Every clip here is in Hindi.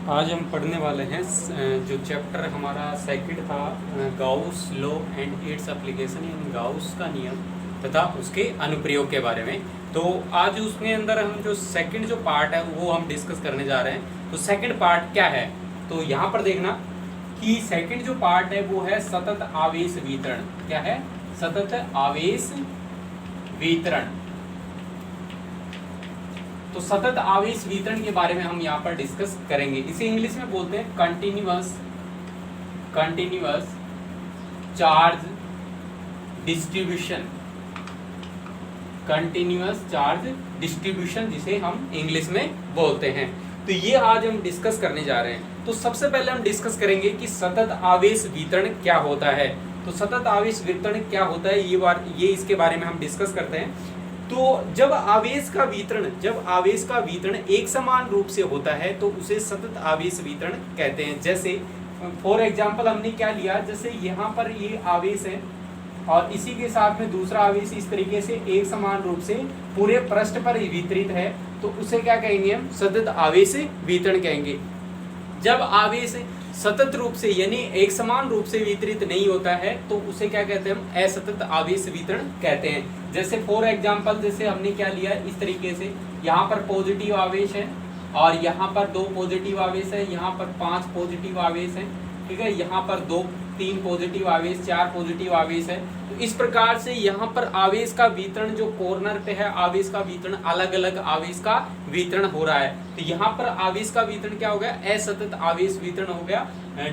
आज हम पढ़ने वाले हैं जो चैप्टर हमारा सेकंड था, Gauss law and its application, यानी गाउस का नियम तथा उसके अनुप्रयोग के बारे में। तो आज उसके अंदर हम जो सेकंड जो पार्ट है वो हम डिस्कस करने जा रहे हैं। तो सेकंड पार्ट क्या है, तो यहाँ पर देखना कि सेकंड जो पार्ट है वो है सतत आवेश वितरण। क्या है? सतत आवेश वितरण। तो सतत आवेश वितरण के बारे में हम यहाँ पर डिस्कस करेंगे। इसे इंग्लिश में बोलते हैं continuous charge distribution. Continuous charge distribution जिसे हम इंग्लिश में बोलते हैं। तो ये आज हम डिस्कस करने जा रहे हैं। तो सबसे पहले हम डिस्कस करेंगे कि सतत आवेश वितरण क्या होता है। तो सतत आवेश वितरण क्या होता है ये इसके बारे में हम डिस्कस करते हैं। तो जब आवेश का वितरण एक समान रूप से होता है तो उसे सतत आवेश वितरण कहते हैं। जैसे फॉर एग्जांपल हमने क्या लिया, जैसे यहाँ पर ये आवेश है और इसी के साथ में दूसरा आवेश इस तरीके से एक समान रूप से पूरे पृष्ठ पर वितरित है, तो उसे क्या कहेंगे हम? सतत आवेश वितरण कहेंगे। जब आवेश सतत रूप से यानी एक समान रूप से वितरित नहीं होता है तो उसे क्या कहते हैं? हम असतत आवेश वितरण कहते हैं। जैसे फॉर एग्जांपल जैसे हमने क्या लिया इस तरीके से, यहाँ पर पॉजिटिव आवेश है और यहाँ पर 2 पॉजिटिव आवेश है, यहाँ पर 5 पॉजिटिव आवेश है, ठीक है, यहाँ पर 3 पॉजिटिव आवेश, 4 पॉजिटिव आवेश है। तो इस प्रकार से यहाँ पर आवेश का वितरण जो कॉर्नर पे है, आवेश का वितरण अलग अलग आवेश का वितरण हो रहा है। तो यहाँ पर आवेश का वितरण क्या हो गया? असतत आवेश वितरण हो गया,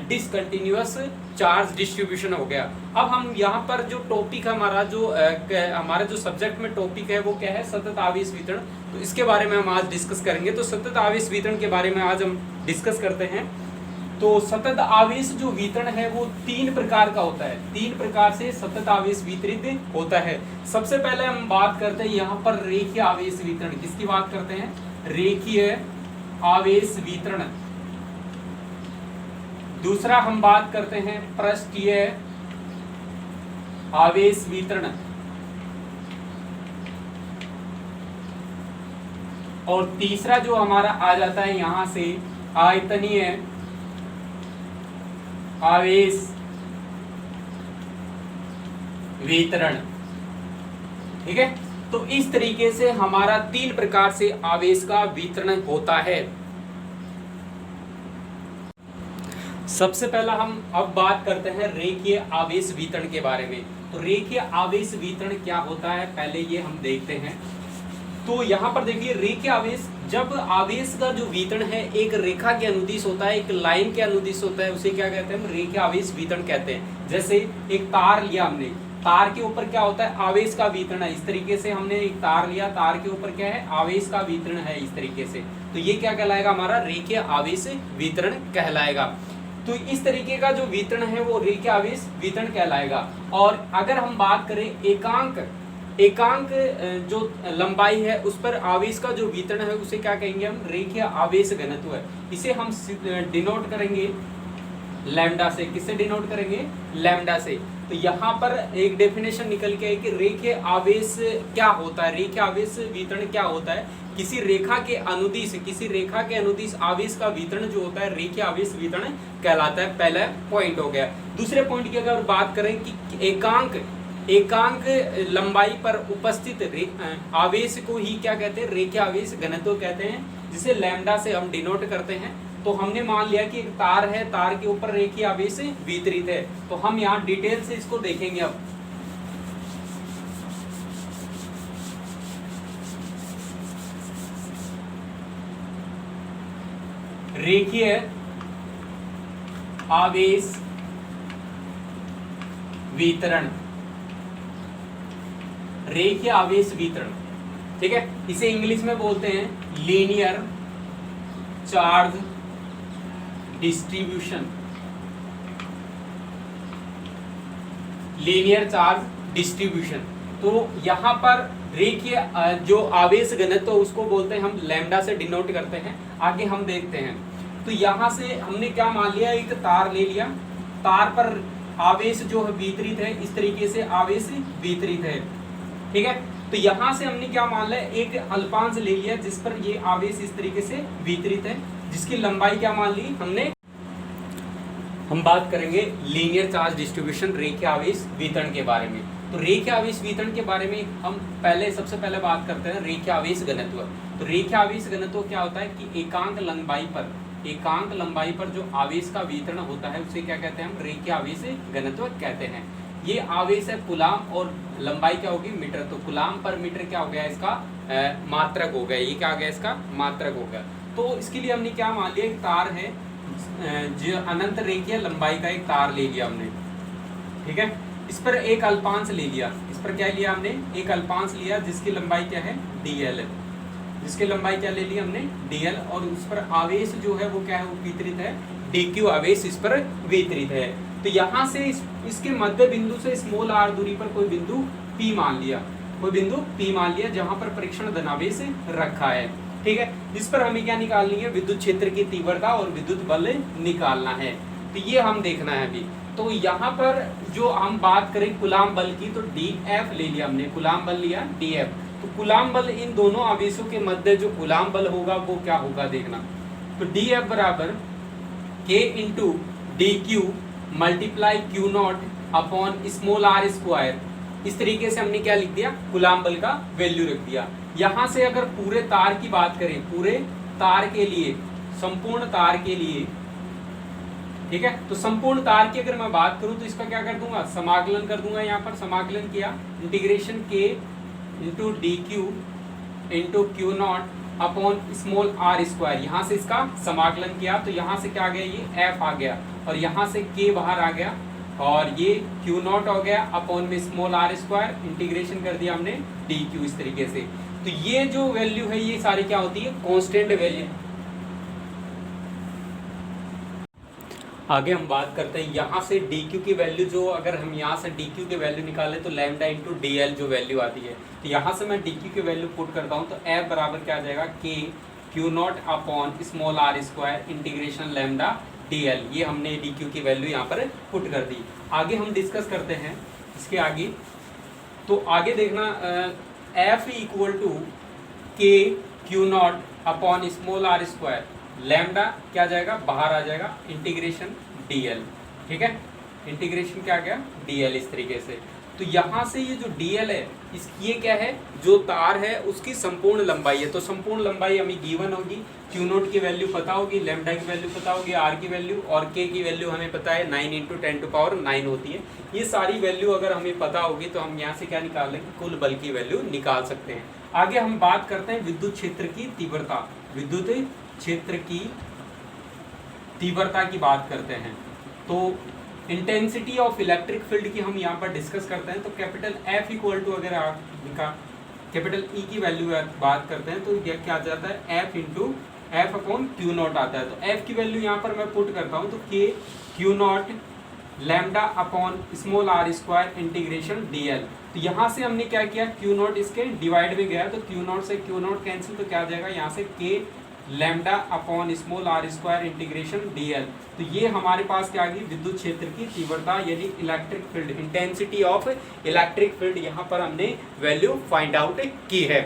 डिसकंटिन्यूअस चार्ज डिस्ट्रीब्यूशन हो गया। अब हम यहाँ पर जो टॉपिक हमारा जो सब्जेक्ट में टॉपिक है वो क्या है? सतत आवेश वितरण। तो इसके बारे में हम आज डिस्कस करेंगे। तो सतत आवेश वितरण के बारे में आज हम डिस्कस करते हैं। तो सतत आवेश जो वितरण है वो 3 प्रकार का होता है। 3 प्रकार से सतत आवेश वितरित होता है। सबसे पहले हम बात करते हैं यहाँ पर रेखीय आवेश वितरण। किसकी बात करते हैं? रेखीय आवेश वितरण। दूसरा हम बात करते हैं पृष्ठीय आवेश वितरण। और तीसरा जो हमारा आ जाता है यहाँ से आयतनीय आवेश वितरण। ठीक है, तो इस तरीके से हमारा 3 प्रकार से आवेश का वितरण होता है। सबसे पहला हम अब बात करते हैं रेखीय आवेश वितरण के बारे में। तो रेखीय आवेश वितरण क्या होता है पहले ये हम देखते हैं। तो यहाँ पर देखिए रेखीय आवेश, जब आवेश का जो वितरण है एक रेखा के अनुदिश होता है, एक लाइन के अनुदिश होता है, उसे क्या कहते हैं? हम रेखीय आवेश वितरण कहते हैं। जैसे एक तार लिया हमने, तार के ऊपर क्या होता है? आवेश का वितरण है। इस तरीके से हमने एक तार लिया, तार के ऊपर क्या है? आवेश का वितरण है इस तरीके से। तो ये क्या कहलाएगा? हमारा रेखीय आवेश वितरण कहलाएगा। तो इस तरीके का जो वितरण है वो रेखीय आवेश वितरण कहलाएगा। और अगर हम बात करें एकांक जो लंबाई है उस पर आवेश का जो वितरण है उसे क्या कहेंगे? हम रेखीय आवेश घनत्व है। इसे हम डिनोट करेंगे लैम्डा से। किससे डिनोट करेंगे? लैम्डा से। तो यहाँ पर एक डेफिनेशन निकल के है कि रेखीय आवेश क्या होता है? रेखीय आवेश वितरण क्या होता है? किसी रेखा के अनुदिश आवेश का वितरण जो होता है रेखीय आवेश वितरण कहलाता है। पहला पॉइंट हो गया। दूसरे पॉइंट की अगर बात करें कि एकांक लंबाई पर उपस्थित आवेश को ही क्या कहते हैं? रेखीय आवेश घनत्व कहते हैं, जिसे लैम्डा से हम डिनोट करते हैं। तो हमने मान लिया कि एक तार है, तार के ऊपर रेखीय आवेश वितरित है। तो हम यहाँ डिटेल से इसको देखेंगे। अब रेखीय आवेश वितरण, रेखीय आवेश वितरण, ठीक है, इसे इंग्लिश में बोलते हैं linear charge distribution. Linear charge distribution. तो यहाँ पर रेखीय जो आवेश घनत्व उसको बोलते हैं हम लैम्डा से डिनोट करते हैं। आगे हम देखते हैं। तो यहाँ से हमने क्या मान लिया? एक तार ले लिया, तार पर आवेश जो है वितरित है, इस तरीके से आवेश वितरित है। ठीक है, तो यहाँ से हमने क्या मान लिया? एक अल्पांश ले लिया जिस पर ये आवेश इस तरीके से वितरित है, जिसकी लंबाई क्या मान ली हमने। हम बात करेंगे लीनियर चार्ज डिस्ट्रीब्यूशन, रेखीय आवेश वितरण के बारे में। तो रेखीय आवेश वितरण के बारे में हम सबसे पहले बात करते हैं रेखीय आवेश घनत्व। तो रेखीय आवेश घनत्व क्या होता है कि एकांक लंबाई पर जो आवेश का वितरण होता है उसे क्या कहते हैं हम, रेखीय आवेश घनत्व कहते हैं। ये आवेश है कूलाम और लंबाई क्या होगी, मीटर। तो कूलाम पर मीटर क्या हो गया इसका मात्रक हो गया, ये क्या हो गया इसका मात्रक हो गया। तो इसके लिए हमने क्या मान लिया, एक तार है जो अनंत रेखीय लंबाई का एक तार ले लिया हमने, ठीक है। इस पर एक अल्पांश ले लिया, इस पर क्या लिया हमने, एक अल्पांश लिया जिसकी लंबाई क्या है dl है, जिसकी लंबाई क्या ले ली हमने dl, और उस पर आवेश जो है वो क्या है, वो वितरित है, dq आवेश इस पर वितरित है। तो यहाँ से इसके मध्य बिंदु से स्मॉल r दूरी पर कोई बिंदु p मान लिया, जहां पर परीक्षण धनावेश रखा है, ठीक है। इस पर हमें क्या निकालनी है, विद्युत क्षेत्र की तीव्रता और विद्युत बल निकालना है। तो ये हम देखना है अभी। तो यहाँ पर जो हम बात करें कूलाम बल की, तो dF ले लिया हमने, कूलाम बल लिया dF। तो कूलाम बल, इन दोनों आवेशों के मध्य जो कूलाम बल होगा वो क्या होगा देखना। तो dF बराबर K into dQ multiply Q not upon small r square. इस तरीके से हमने क्या लिख दिया, कूलाम बल का वैल्यू रख दिया। यहाँ से अगर पूरे तार की बात करें, पूरे तार के लिए, संपूर्ण तार के लिए, ठीक है, तो संपूर्ण तार की अगर मैं बात करूं तो इसका क्या कर दूंगा, समाकलन कर दूंगा। यहाँ पर समाकलन किया, integration K into D Q into Q naught upon small r square. यहाँ से इसका समाकलन किया तो यहाँ से क्या आ गया, ये f आ गया, और यहाँ से K बाहर आ गया, और ये क्यू नॉट हो गया अपॉन में स्मॉल r स्क्वायर, इंटीग्रेशन कर दिया हमने डी क्यू इस तरीके से। तो ये जो वैल्यू है ये सारी क्या होती है, कांस्टेंट वैल्यू। आगे हम बात करते हैं यहाँ से dq की वैल्यू, जो अगर हम यहाँ से dq की वैल्यू निकालें तो लैम्डा इंटू dl जो वैल्यू आती है, तो यहाँ से मैं dq की वैल्यू पुट करता हूँ तो f बराबर क्या आ जाएगा, k Q naught upon small r square integration lambda dl। ये हमने dq की वैल्यू यहाँ पर पुट कर दी। आगे हम डिस्कस करते हैं इसके आगे। तो आगे देखना f equal to k Q naught upon small r square, lambda क्या जाएगा, बाहर आ जाएगा, इंटीग्रेशन dl, ठीक है, इंटीग्रेशन क्या आ गया dl इस तरीके से। तो यहाँ से ये जो dl है, ये क्या है, जो तार है उसकी संपूर्ण लंबाई है। तो संपूर्ण लंबाई हमें गिवन होगी, क्यू नोट की वैल्यू पता होगी, लैम्डा की वैल्यू पता होगी, r की वैल्यू, और k की वैल्यू हमें पता है 9 इंटू 10⁻9 होती है। ये सारी वैल्यू अगर हमें पता होगी तो हम यहाँ से क्या निकाल लेंगे, कुल बल की वैल्यू निकाल सकते हैं। आगे हम बात करते हैं विद्युत क्षेत्र की तीव्रता। विद्युत क्षेत्र की तीव्रता की बात करते हैं, तो इंटेंसिटी ऑफ इलेक्ट्रिक फील्ड की हम यहाँ पर डिस्कस करते हैं। तो कैपिटल F इक्वल टू, अगर आपका कैपिटल E की वैल्यू बात करते हैं तो यह क्या आ जाता है, F into F upon Q not आता है। तो F की वैल्यू यहाँ पर मैं पुट करता हूँ तो K Q not lambda upon small r square integration dl। तो यहाँ से हमने क्या किया, क्यू नॉट इसके डिवाइड में गया, तो क्यू नॉट से क्यू नॉट कैंसिल, तो क्या आ जाएगा यहाँ से K lambda upon small r square integration dl। तो ये हमारे पास क्या आ गई, विद्युत क्षेत्र की तीव्रता यानी electric field, intensity of electric field, यहाँ पर हमने वैल्यू फाइंड आउट की है।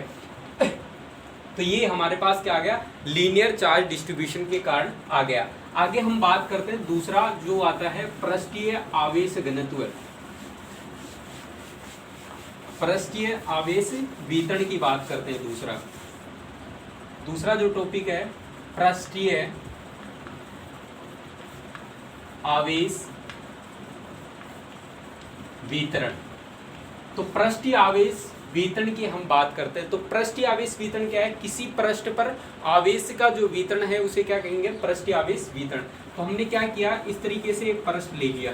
तो ये हमारे पास क्या आ गया, लीनियर चार्ज डिस्ट्रीब्यूशन के कारण आ गया। आगे हम बात करते हैं दूसरा जो आता है पृष्ठीय आवेश घनत्व। पृष्ठीय आवेश वितरण की बात करते हैं। दूसरा जो टॉपिक है पृष्ठीय आवेश वितरण। तो पृष्ठीय आवेश वितरण की हम बात करते हैं। तो पृष्ठीय आवेश वितरण क्या है, किसी पृष्ठ पर आवेश का जो वितरण है उसे क्या कहेंगे, पृष्ठीय आवेश वितरण। तो हमने क्या किया, इस तरीके से एक पृष्ठ ले लिया,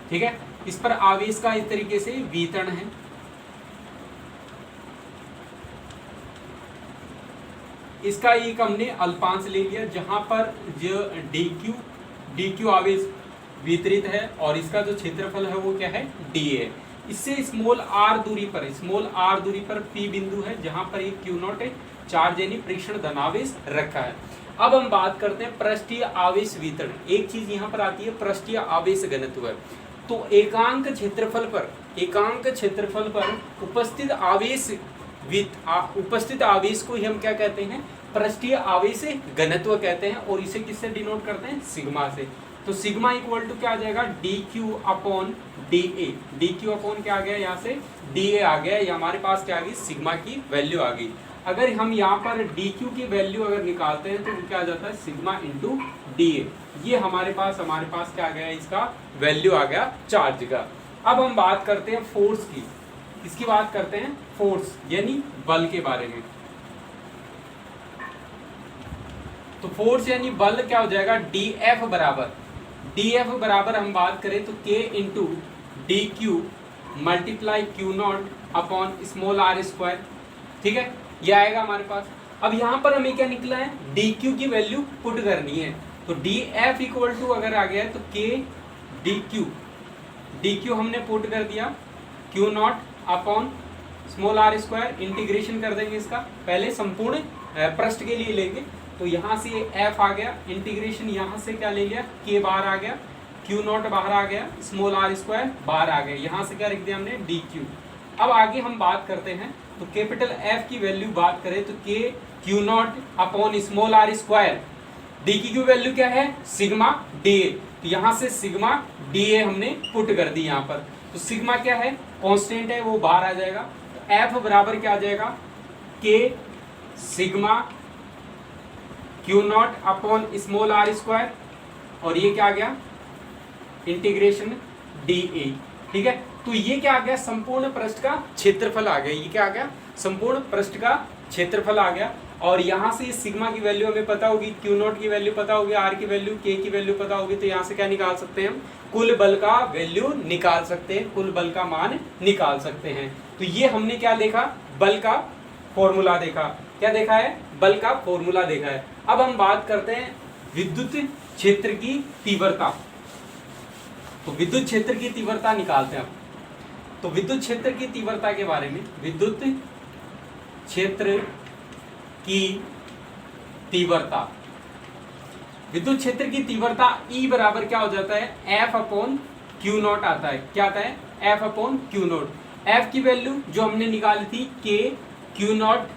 ठीक है, इस पर आवेश का इस तरीके से वितरण है, इसका एक हमने अल्पांश ले लिया जहां पर जो dq आवेश वितरित है और इसका जो क्षेत्रफल है वो क्या है, dA। इससे स्मॉल r दूरी पर P बिंदु है जहां पर एक Q नॉट चार्ज यानी परीक्षण धनावेश रखा है। अब हम बात करते हैं पृष्ठीय आवेश वितरण। एक चीज यहाँ पर आती है पृष्ठीय आवेश घनत्व। तो एकांक क्षेत्रफल पर उपस्थित आवेश को ही हम क्या कहते हैं, पृष्ठीय आवेश घनत्व कहते हैं और इसे किससे डिनोट करते हैं, सिग्मा से। तो सिग्मा इक्वल टू क्या आ जाएगा, D Q upon D A. D Q upon क्या आ गया, यहाँ से डी ए आ गया, ये हमारे पास क्या आ गई, सिग्मा की वैल्यू आ गई। अगर हम यहाँ पर डी क्यू की वैल्यू अगर निकालते हैं तो क्या आ जाता है, सिग्मा इंटू डी ए। ये हमारे पास क्या आ गया, इसका वैल्यू आ गया चार्ज का। अब हम बात करते हैं फोर्स की। किसकी बात करते हैं, फोर्स यानी बल के बारे में। तो फोर्स यानी बल क्या हो जाएगा, डी एफ बराबर हम बात करें तो K into D Q multiply Q naught upon small R square. ठीक है, ये आएगा हमारे पास। अब यहाँ पर हमें क्या निकला है, डी क्यू की वैल्यू पुट करनी है। तो डी एफ इक्वल टू अगर आ गया है तो के डी क्यू हमने पुट कर दिया, Q naught upon small R square, integration कर देंगे इसका, पहले संपूर्ण पृष्ठ के लिए लेंगे। तो यहाँ से ये एफ आ गया, इंटीग्रेशन यहाँ से क्या ले लिया, के बाहर आ गया, क्यू नॉट बाहर आ गया, स्मॉल आर स्क्वायर बाहर आ गया, यहाँ से क्या लिख दिया हमने, डी क्यू। अब आगे हम बात करते हैं तो कैपिटल एफ की वैल्यू बात करें तो K Q naught upon small R square, D की वैल्यू क्या है, सिग्मा डी ए। तो यहाँ से सिग्मा डी ए हमने पुट कर दी यहाँ पर। तो सिग्मा क्या है, कांस्टेंट है, वो बाहर आ जाएगा। तो एफ बराबर क्या आ जाएगा, K sigma Q naught upon small R square, और ये क्या आ गया, इंटीग्रेशन डी ए। ठीक है, तो ये क्या आ गया, संपूर्ण पृष्ठ का क्षेत्रफल आ गया। ये क्या आ गया, संपूर्ण पृष्ठ का क्षेत्रफल आ गया। और यहाँ से सिग्मा की वैल्यू हमें पता होगी, क्यू नॉट की वैल्यू पता होगी, आर की वैल्यू, के की वैल्यू पता होगी। तो यहाँ से क्या निकाल सकते हैं हम, कुल बल का वैल्यू निकाल सकते हैं, कुल बल का मान निकाल सकते हैं। तो ये हमने क्या देखा, बल का फॉर्मूला देखा। क्या देखा है, बल का फॉर्मूला देखा है। अब हम बात करते हैं विद्युत क्षेत्र की तीव्रता। तो विद्युत क्षेत्र की तीव्रता निकालते हैं। तो विद्युत क्षेत्र की तीव्रता के बारे में, विद्युत क्षेत्र की तीव्रता, विद्युत क्षेत्र की तीव्रता E बराबर क्या हो जाता है, एफ अपॉन क्यू नॉट आता है। क्या आता है, F upon Q naught. F की वैल्यू जो हमने निकाली थी, K Q naught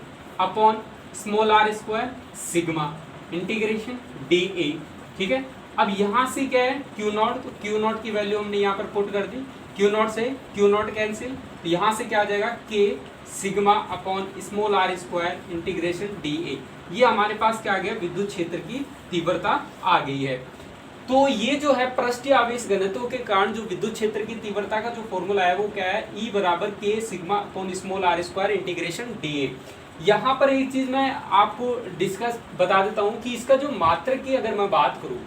upon small R square sigma integration D A. ठीक है, अब यहाँ से क्या है, क्यू नॉट, तो क्यू नॉट की वैल्यू हमने यहाँ पर पुट कर दी, क्यू नॉट से क्यू नॉट कैंसिल, तो यहाँ से क्या आ जाएगा, K sigma upon small R square integration D A. ये हमारे पास क्या आ गया, विद्युत क्षेत्र की तीव्रता आ गई है। तो ये जो है पृष्ठीय आवेश घनत्व के कारण जो विद्युत क्षेत्र की तीव्रता का जो फॉर्मूला है वो क्या है, ई बराबर K sigma upon small R square integration D A. यहाँ पर एक चीज मैं आपको डिस्कस बता देता हूँ कि इसका जो मात्रक की अगर मैं बात करूँ,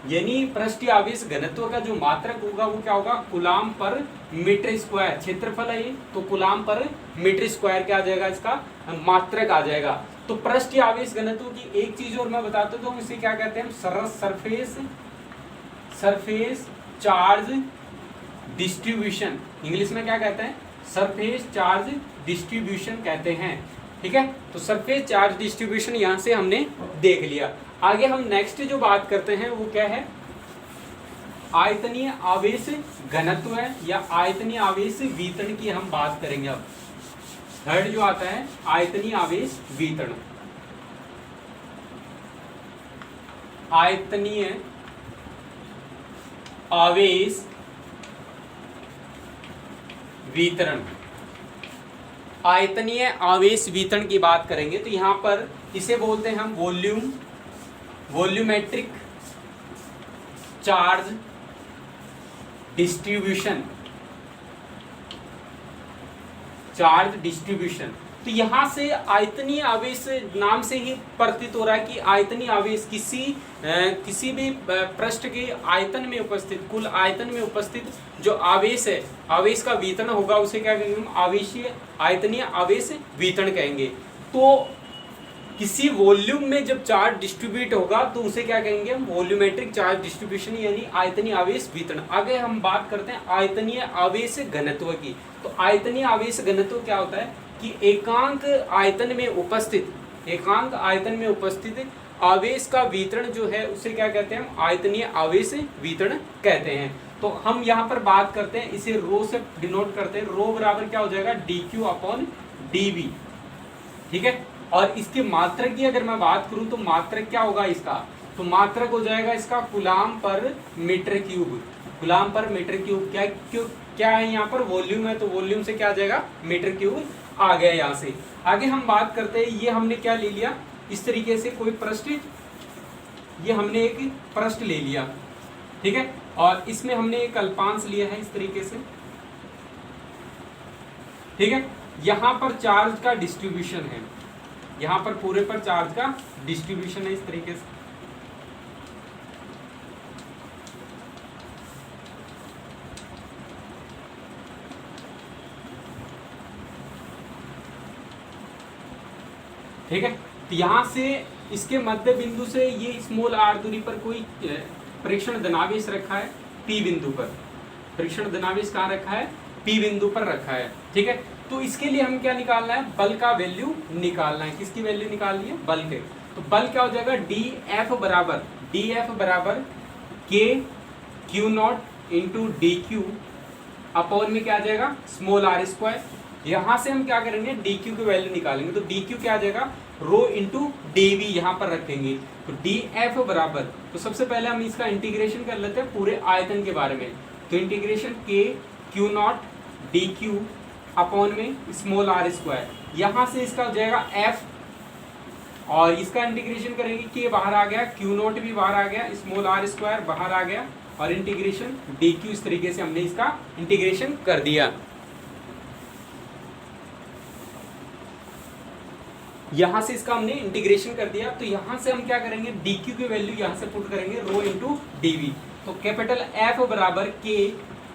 यानी पृष्ठीय आवेश घनत्व का जो मात्रक होगा वो क्या होगा, कूलाम पर मीटर स्क्वायर। क्षेत्रफल है ये, तो कूलाम पर मीटर स्क्वायर क्या आ जाएगा, इसका मात्रक आ जाएगा। तो पृष्ठीय आवेश घनत्व की एक चीज और मैं बताता हूँ, इसे क्या कहते हैं, सरफेस चार्ज डिस्ट्रीब्यूशन। इंग्लिश में क्या कहते हैं, सरफेस चार्ज डिस्ट्रीब्यूशन कहते हैं। ठीक है, तो सरफेस चार्ज डिस्ट्रीब्यूशन यहाँ से हमने देख लिया। आगे हम नेक्स्ट जो बात करते हैं वो क्या है, आयतनीय आवेश घनत्व है या आयतनीय आवेश वितरण की हम बात करेंगे। अब थर्ड जो आता है आयतनीय आवेश वितरण। आयतनीय आवेश वितरण, आयतनीय आवेश वितरण की बात करेंगे तो यहाँ पर इसे बोलते हैं हम वॉल्यूमेट्रिक चार्ज डिस्ट्रीब्यूशन। तो यहाँ से आयतनीय आवेश नाम से ही प्रतीत हो रहा है कि आयतनीय आवेश किसी भी पृष्ठ के आयतन में उपस्थित, कुल आयतन में उपस्थित जो आवेश है, आवेश का वितरण होगा उसे क्या कहेंगे हम, आवेशीय आयतनीय आवेश वितरण कहेंगे। तो किसी वॉल्यूम में जब चार्ज डिस्ट्रीब्यूट होगा तो उसे क्या कहेंगे हम, वॉल्यूमेट्रिक चार्ज डिस्ट्रीब्यूशन यानी आयतनीय आवेश वितरण। आगे हम बात करते हैं आयतनीय आवेश घनत्व की। तो आयतनीय आवेश घनत्व क्या होता है कि एकांक आयतन में उपस्थित आवेश का वितरण जो है उसे क्या कहते हैं हम, आयतनीय आवेश वितरण कहते हैं। तो हम यहाँ पर बात करते हैं, इसे रो से डिनोट करते हैं। रो बराबर क्या हो जाएगा, D Q upon D B. ठीक है, और इसके मात्रक की अगर मैं बात करूं तो मात्रक क्या होगा इसका, तो मात्रक हो जाएगा इसका कूलाम पर मीटर क्यूब। कूलाम पर मीटर क्यूब क्या है यहाँ पर, वॉल्यूम है, तो वॉल्यूम से क्या आ जाएगा, मीटर क्यूब आ गया यहाँ से। आगे हम बात करते हैं, ये हमने क्या ले लिया इस तरीके से कोई पृष्ठ, ये हमने एक पृष्ठ ले लिया, ठीक है, और इसमें हमने एक अल्पांश लिया है इस तरीके से, ठीक है। यहाँ पर चार्ज का डिस्ट्रीब्यूशन है, यहाँ पर पूरे पर चार्ज का डिस्ट्रीब्यूशन है इस तरीके से, ठीक है। तो यहाँ से इसके मध्य बिंदु से ये स्मॉल आर दूरी पर कोई परीक्षण धनावेश रखा है पी बिंदु पर, परीक्षण धनावेश कहाँ रखा है, पी बिंदु पर रखा है, ठीक है। तो इसके लिए हम क्या निकालना है, बल का वैल्यू निकालना है। किसकी वैल्यू निकालनी है, बल के। तो बल क्या हो जाएगा, डी एफ बराबर K Q not into D Q upon में क्या आ जाएगा, स्मॉल आर स्क्वायर। यहाँ से हम क्या करेंगे, डी क्यू की वैल्यू निकालेंगे, तो डी क्यू क्या आ जाएगा, रो इंटू डी वी यहाँ पर रखेंगे। तो डी एफ बराबर, तो सबसे पहले हम इसका इंटीग्रेशन कर लेते हैं पूरे आयतन के बारे में। तो इंटीग्रेशन के Q not D Q upon में स्मॉल आर स्क्वायर, यहाँ से इसका हो जाएगा एफ, और इसका इंटीग्रेशन करेंगे, के बाहर आ गया, क्यू नॉट भी बाहर आ गया, स्मॉल आर स्क्वायर बाहर आ गया, और इंटीग्रेशन डी क्यू, इस तरीके से हमने इसका इंटीग्रेशन कर दिया। यहाँ से इसका हमने इंटीग्रेशन कर दिया। तो यहाँ से हम क्या करेंगे, डी क्यू की वैल्यू यहाँ से पुट करेंगे, रो इंटू डी वी। तो कैपिटल एफ बराबर K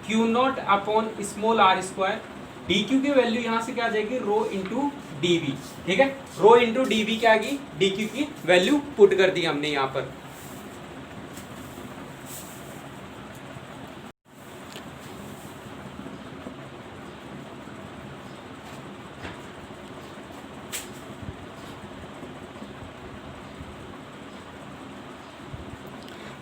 Q naught upon small R square, D Q की वैल्यू यहाँ से क्या आ जाएगी, रो इंटू डी वी, ठीक है। रो इंटू डी वी क्या आ गई, डी क्यू की वैल्यू पुट कर दी हमने यहाँ पर।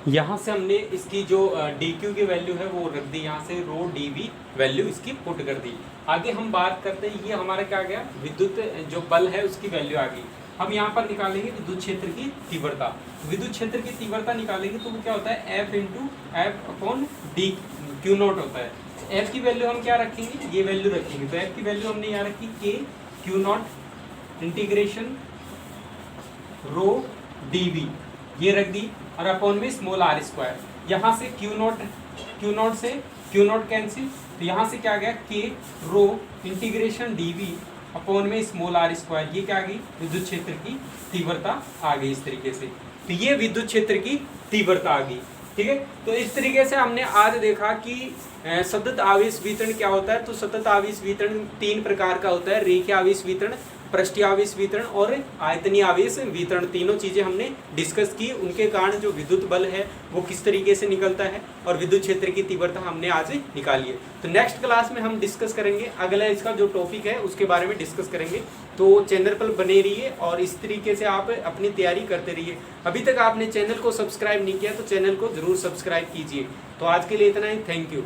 यहाँ से हमने इसकी जो डी क्यू की वैल्यू है वो रख दी, यहाँ से रो डी वी वैल्यू इसकी पुट कर दी। आगे हम बात करते हैं, ये हमारा क्या आ गया, विद्युत जो बल है उसकी वैल्यू आ गई। हम यहाँ पर निकालेंगे विद्युत क्षेत्र की तीव्रता। विद्युत क्षेत्र की तीव्रता निकालेंगे तो वो क्या होता है, F into F upon D Q not होता है। एफ की वैल्यू हम क्या रखेंगे, ये वैल्यू रखेंगे। तो एफ की वैल्यू हमने यहाँ रखी K Q naught integration rho D V, ये रख दी, और अपॉन में स्मॉल आर स्क्वायर। यहाँ से क्यू नॉट से क्यू नॉट कैंसिल, तो यहाँ से क्या आ गया, K rho integration D V upon में स्मॉल आर स्क्वायर, ये क्या आ गई, विद्युत क्षेत्र की तीव्रता आ गई इस तरीके से। तो ये विद्युत क्षेत्र की तीव्रता आ गई, ठीक है। तो इस तरीके से हमने आज देखा कि सतत आवेश वितरण क्या होता है। तो सतत आवेश वितरण 3 प्रकार का होता है, रेखीय आवेश वितरण, पृष्ठीय आवेश वितरण और आयतनीय आवेश वितरण। तीनों चीजें हमने डिस्कस की, उनके कारण जो विद्युत बल है वो किस तरीके से निकलता है, और विद्युत क्षेत्र की तीव्रता हमने आज निकाली है। तो नेक्स्ट क्लास में हम डिस्कस करेंगे, अगला इसका जो टॉपिक है उसके बारे में डिस्कस करेंगे। तो चैनल पर बने रहिए और इस तरीके से आप अपनी तैयारी करते रहिए। अभी तक आपने चैनल को सब्सक्राइब नहीं किया तो चैनल को जरूर सब्सक्राइब कीजिए। तो आज के लिए इतना ही, थैंक यू।